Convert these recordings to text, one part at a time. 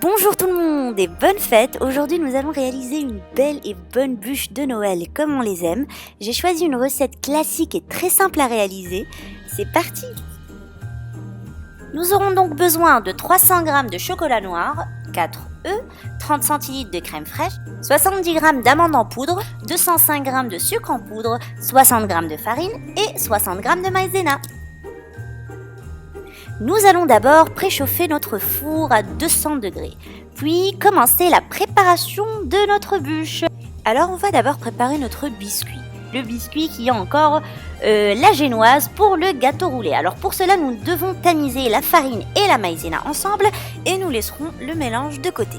Bonjour tout le monde et bonne fête. Aujourd'hui nous allons réaliser une belle et bonne bûche de Noël comme on les aime. J'ai choisi une recette classique et très simple à réaliser. C'est parti. Nous aurons donc besoin de 300 g de chocolat noir, 4 œufs, 30 cl de crème fraîche, 70 g d'amandes en poudre, 205 g de sucre en poudre, 60 g de farine et 60 g de maïzena. Nous allons d'abord préchauffer notre four à 200 degrés, puis commencer la préparation de notre bûche. Alors on va d'abord préparer notre biscuit. Le biscuit qui a encore la génoise pour le gâteau roulé. Alors pour cela nous devons tamiser la farine et la maïzena ensemble et nous laisserons le mélange de côté.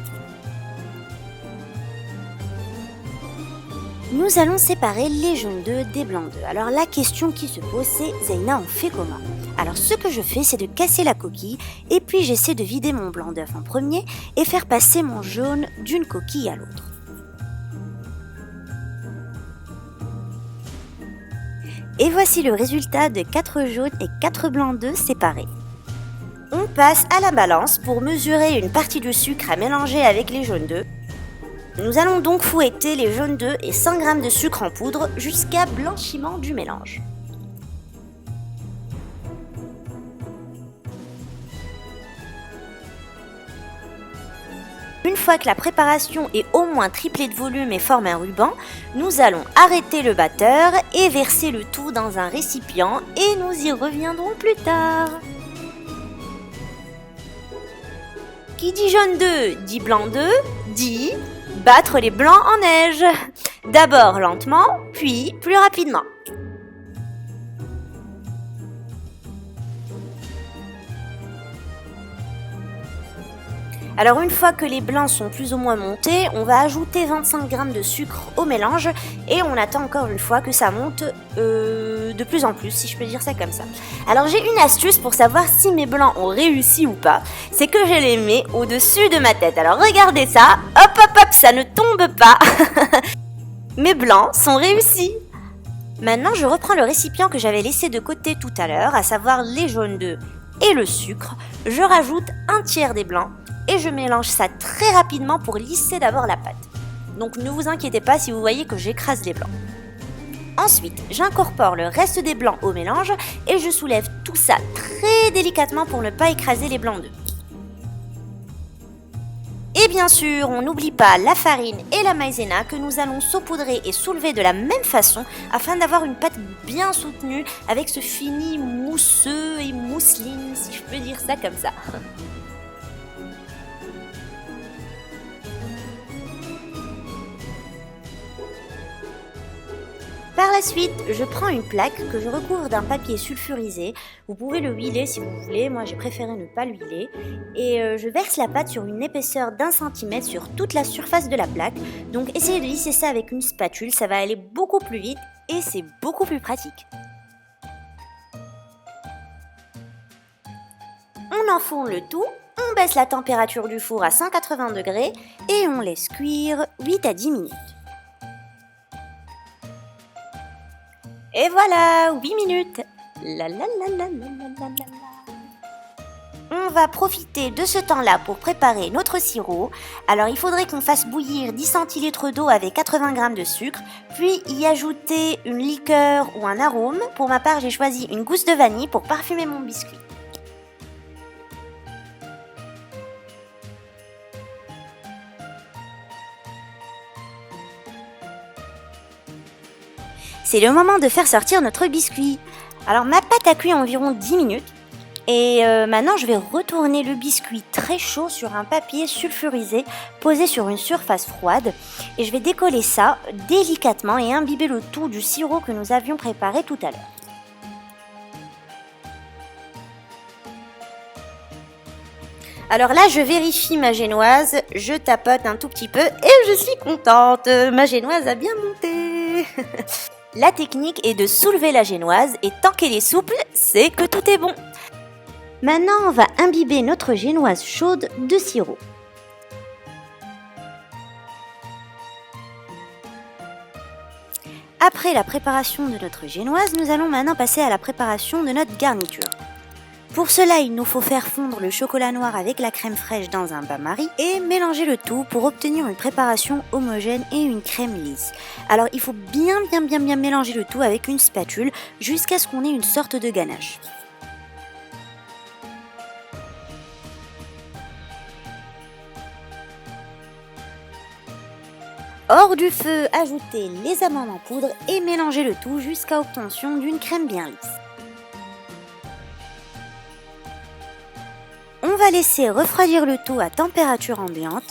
Nous allons séparer les jaunes d'œufs des blancs d'œufs. Alors la question qui se pose c'est Zeyna, on fait comment? Alors ce que je fais c'est de casser la coquille et puis j'essaie de vider mon blanc d'œuf en premier et faire passer mon jaune d'une coquille à l'autre. Et voici le résultat de 4 jaunes et 4 blancs d'œufs séparés. On passe à la balance pour mesurer une partie de sucre à mélanger avec les jaunes d'œufs. Nous allons donc fouetter les jaunes d'œufs et 100 g de sucre en poudre jusqu'à blanchiment du mélange. Une fois que la préparation est au moins triplée de volume et forme un ruban, nous allons arrêter le batteur et verser le tout dans un récipient et nous y reviendrons plus tard. Qui dit jaune d'œuf dit blanc d'œuf, dit battre les blancs en neige. D'abord lentement, puis plus rapidement. Alors une fois que les blancs sont plus ou moins montés, on va ajouter 25 g de sucre au mélange et on attend encore une fois que ça monte de plus en plus, si je peux dire ça comme ça. Alors j'ai une astuce pour savoir si mes blancs ont réussi ou pas, c'est que je les mets au-dessus de ma tête. Alors regardez ça, hop hop hop, ça ne tombe pas. Mes blancs sont réussis. Maintenant je reprends le récipient que j'avais laissé de côté tout à l'heure, à savoir les jaunes d'œufs et le sucre. Je rajoute un tiers des blancs et je mélange ça très rapidement pour lisser d'abord la pâte. Donc ne vous inquiétez pas si vous voyez que j'écrase les blancs. Ensuite, j'incorpore le reste des blancs au mélange et je soulève tout ça très délicatement pour ne pas écraser les blancs d'œufs. Et bien sûr, on n'oublie pas la farine et la maïzena que nous allons saupoudrer et soulever de la même façon afin d'avoir une pâte bien soutenue avec ce fini mousseux et mousseline, si je peux dire ça comme ça. Par la suite, je prends une plaque que je recouvre d'un papier sulfurisé. Vous pouvez le huiler si vous voulez, moi j'ai préféré ne pas l'huiler. Et je verse la pâte sur une épaisseur d'1 cm sur toute la surface de la plaque. Donc essayez de lisser ça avec une spatule, ça va aller beaucoup plus vite et c'est beaucoup plus pratique. On enfourne le tout, on baisse la température du four à 180 degrés et on laisse cuire 8 à 10 minutes. Et voilà, 8 minutes. La la la la la la la la. On va profiter de ce temps-là pour préparer notre sirop. Alors il faudrait qu'on fasse bouillir 10 cl d'eau avec 80 g de sucre, puis y ajouter une liqueur ou un arôme. Pour ma part, j'ai choisi une gousse de vanille pour parfumer mon biscuit. C'est le moment de faire sortir notre biscuit. Alors ma pâte a cuit environ 10 minutes et maintenant je vais retourner le biscuit très chaud sur un papier sulfurisé posé sur une surface froide et je vais décoller ça délicatement et imbiber le tout du sirop que nous avions préparé tout à l'heure. Alors là, je vérifie ma génoise, je tapote un tout petit peu et je suis contente. Ma génoise a bien monté. La technique est de soulever la génoise et tant qu'elle est souple, c'est que tout est bon. Maintenant, on va imbiber notre génoise chaude de sirop. Après la préparation de notre génoise, nous allons maintenant passer à la préparation de notre garniture. Pour cela, il nous faut faire fondre le chocolat noir avec la crème fraîche dans un bain-marie et mélanger le tout pour obtenir une préparation homogène et une crème lisse. Alors il faut bien mélanger le tout avec une spatule jusqu'à ce qu'on ait une sorte de ganache. Hors du feu, ajoutez les amandes en poudre et mélangez le tout jusqu'à obtention d'une crème bien lisse. On va laisser refroidir le tout à température ambiante.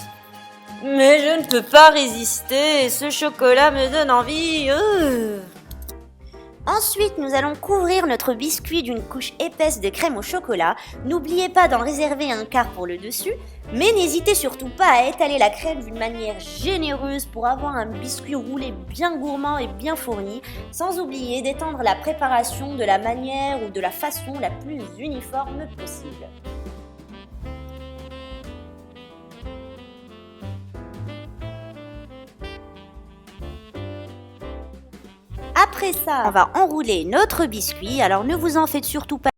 Mais je ne peux pas résister, ce chocolat me donne envie. Ensuite, nous allons couvrir notre biscuit d'une couche épaisse de crème au chocolat. N'oubliez pas d'en réserver un quart pour le dessus, mais n'hésitez surtout pas à étaler la crème d'une manière généreuse pour avoir un biscuit roulé bien gourmand et bien fourni, sans oublier d'étendre la préparation de la manière ou de la façon la plus uniforme possible. Après ça, on va enrouler notre biscuit, alors ne vous en faites surtout pas.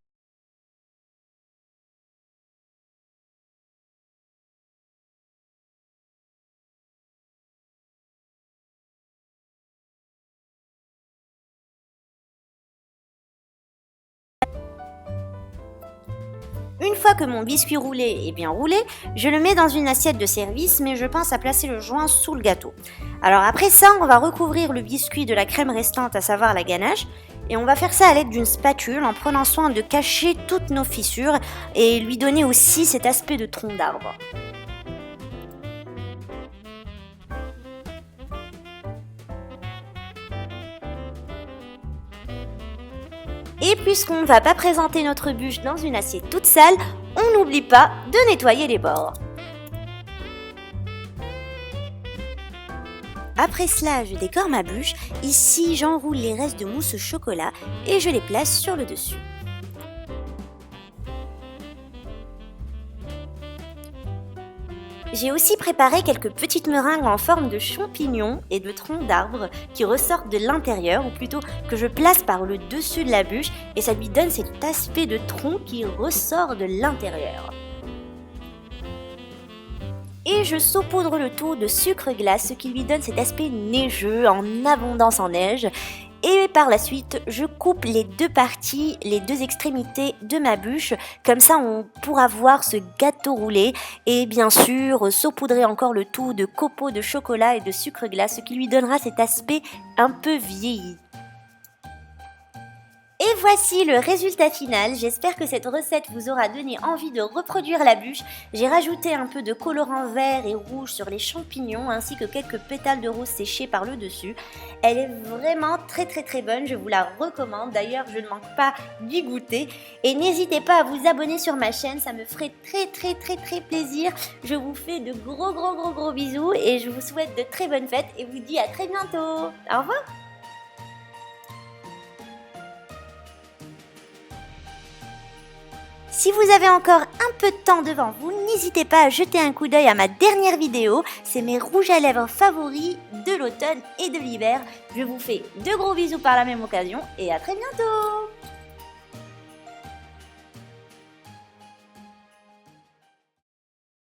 Une fois que mon biscuit roulé est bien roulé, je le mets dans une assiette de service, mais je pense à placer le joint sous le gâteau. Alors après ça, on va recouvrir le biscuit de la crème restante, à savoir la ganache, et on va faire ça à l'aide d'une spatule en prenant soin de cacher toutes nos fissures et lui donner aussi cet aspect de tronc d'arbre. Et puisqu'on ne va pas présenter notre bûche dans une assiette toute sale, on n'oublie pas de nettoyer les bords. Après cela, je décore ma bûche. Ici, j'enroule les restes de mousse au chocolat et je les place sur le dessus. J'ai aussi préparé quelques petites meringues en forme de champignons et de troncs d'arbres qui ressortent de l'intérieur, ou plutôt que je place par le dessus de la bûche, et ça lui donne cet aspect de tronc qui ressort de l'intérieur. Et je saupoudre le tout de sucre glace, ce qui lui donne cet aspect neigeux, en abondance en neige. Et par la suite, je coupe les deux parties, les deux extrémités de ma bûche. Comme ça, on pourra voir ce gâteau roulé. Et bien sûr, saupoudrer encore le tout de copeaux de chocolat et de sucre glace, ce qui lui donnera cet aspect un peu vieilli. Et voici le résultat final. J'espère que cette recette vous aura donné envie de reproduire la bûche. J'ai rajouté un peu de colorant vert et rouge sur les champignons ainsi que quelques pétales de rose séchés par le dessus. Elle est vraiment très bonne, je vous la recommande. D'ailleurs, je ne manque pas d'y goûter. Et n'hésitez pas à vous abonner sur ma chaîne, ça me ferait très plaisir. Je vous fais de gros bisous et je vous souhaite de très bonnes fêtes et vous dis à très bientôt. Au revoir. Si vous avez encore un peu de temps devant vous, n'hésitez pas à jeter un coup d'œil à ma dernière vidéo. C'est mes rouges à lèvres favoris de l'automne et de l'hiver. Je vous fais de gros bisous par la même occasion et à très bientôt.